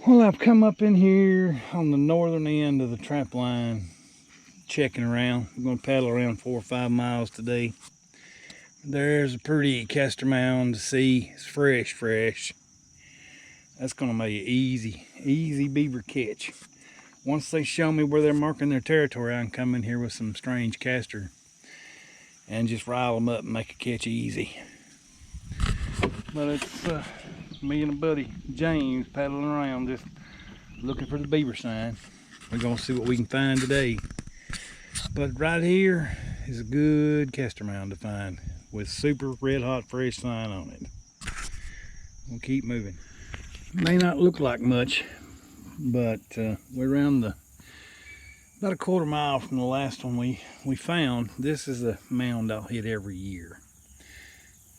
Well, I've come up in here on the northern end of the trap line, checking around. I'm going to paddle around 4 or 5 miles today. There's a pretty castor mound to see. It's fresh. That's going to make it easy beaver catch. Once they show me where they're marking their territory, I can come in here with some strange castor and just rile them up and make a catch easy. But it's me and a buddy James paddling around just looking for the beaver sign. We're gonna see what we can find today. But right here is a good castor mound to find with super red hot fresh sign on it. We'll keep moving. May not look like much, but we're around about a 1/4 mile from the last one we found. This is a mound I'll hit every year.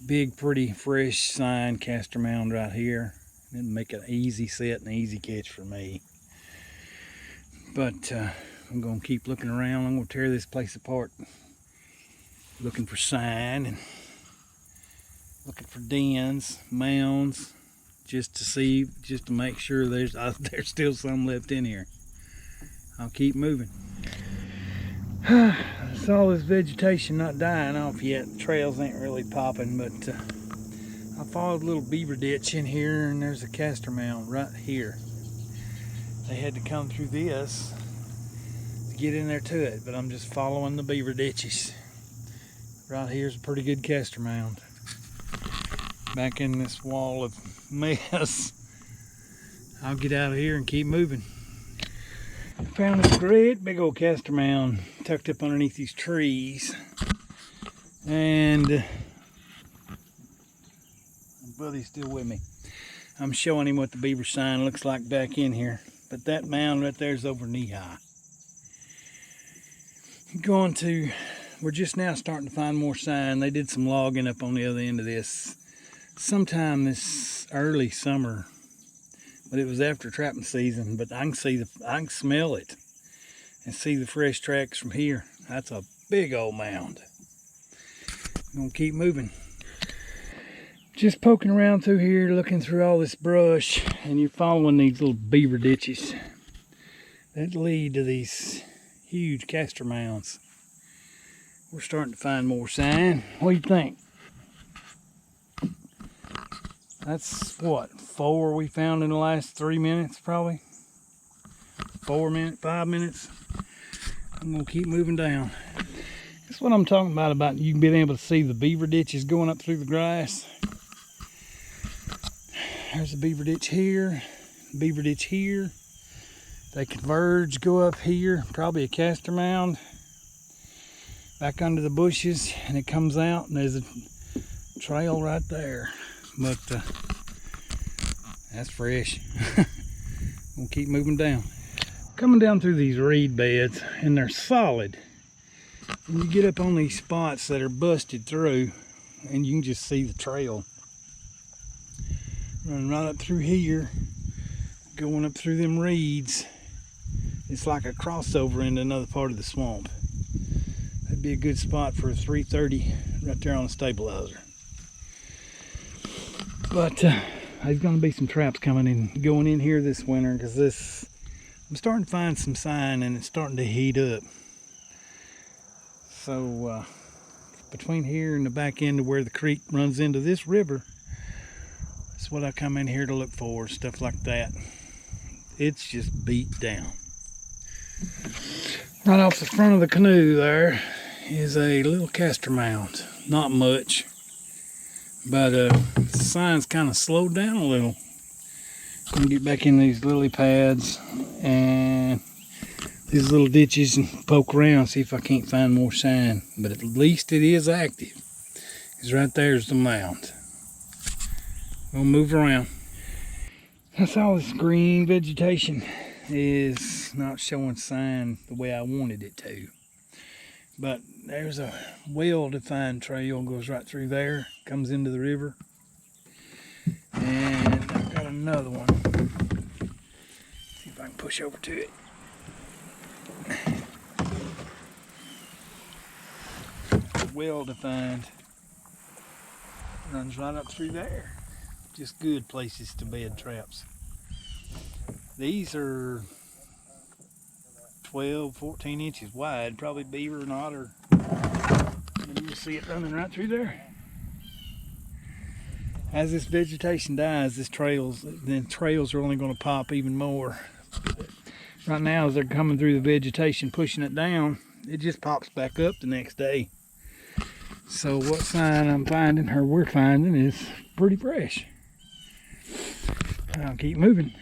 Big, pretty, fresh sign castor mound right here. It'll make an easy set and easy catch for me. But I'm gonna keep looking around. I'm gonna tear this place apart, looking for sign and looking for dens, mounds, just to make sure there's still some left in here. I'll keep moving. It's all this vegetation not dying off yet. The trails ain't really popping, but I followed a little beaver ditch in here, and there's a castor mound right here. They had to come through this to get in there to it, but I'm just following the beaver ditches. Right here's a pretty good castor mound. Back in this wall of mess. I'll get out of here and keep moving. Found this great big old castor mound tucked up underneath these trees, and my buddy's still with me. I'm showing him what the beaver sign looks like back in here, but that mound right there is over knee high. We're just now starting to find more sign. They did some logging up on the other end of this sometime this early summer, but it was after trapping season. But I can smell it and see the fresh tracks from here. That's a big old mound. I'm gonna keep moving. Just poking around through here, looking through all this brush, and you're following these little beaver ditches that lead to these huge castor mounds. We're starting to find more sign. What do you think? That's what, 4 we found in the last 3 minutes, probably? 5 minutes. I'm gonna keep moving down. That's what I'm talking about you being able to see the beaver ditches going up through the grass. There's a beaver ditch here, beaver ditch here. They converge, go up here, probably a castor mound. Back under the bushes, and it comes out, and there's a trail right there. But that's fresh. We'll keep moving down. Coming down through these reed beds, and they're solid. And you get up on these spots that are busted through, and you can just see the trail running right up through here, going up through them reeds. It's like a crossover into another part of the swamp. That'd be a good spot for a 330 right there on the stabilizer. But there's going to be some traps going in here this winter, because I'm starting to find some sign, and it's starting to heat up. So between here and the back end of where the creek runs into this river, that's what I come in here to look for, stuff like that. It's just beat down. Right off the front of the canoe there is a little castor mound. Not much, but the sign's kind of slowed down a little. I'm gonna get back in these lily pads and these little ditches and poke around, see if I can't find more sign. But at least it is active, because right there's the mound. We'll move around. That's all this green vegetation is not showing sign the way I wanted it to. But there's a well-defined trail, goes right through there, comes into the river. And I've got another one. See if I can push over to it. Well-defined. Runs right up through there. Just good places to bed traps. These are 12, 14 inches wide, probably beaver and otter. And you see it running right through there. As this vegetation dies, the trails are only going to pop even more. Right now, as they're coming through the vegetation, pushing it down, it just pops back up the next day. So what sign I'm finding, or we're finding, is pretty fresh. I'll keep moving.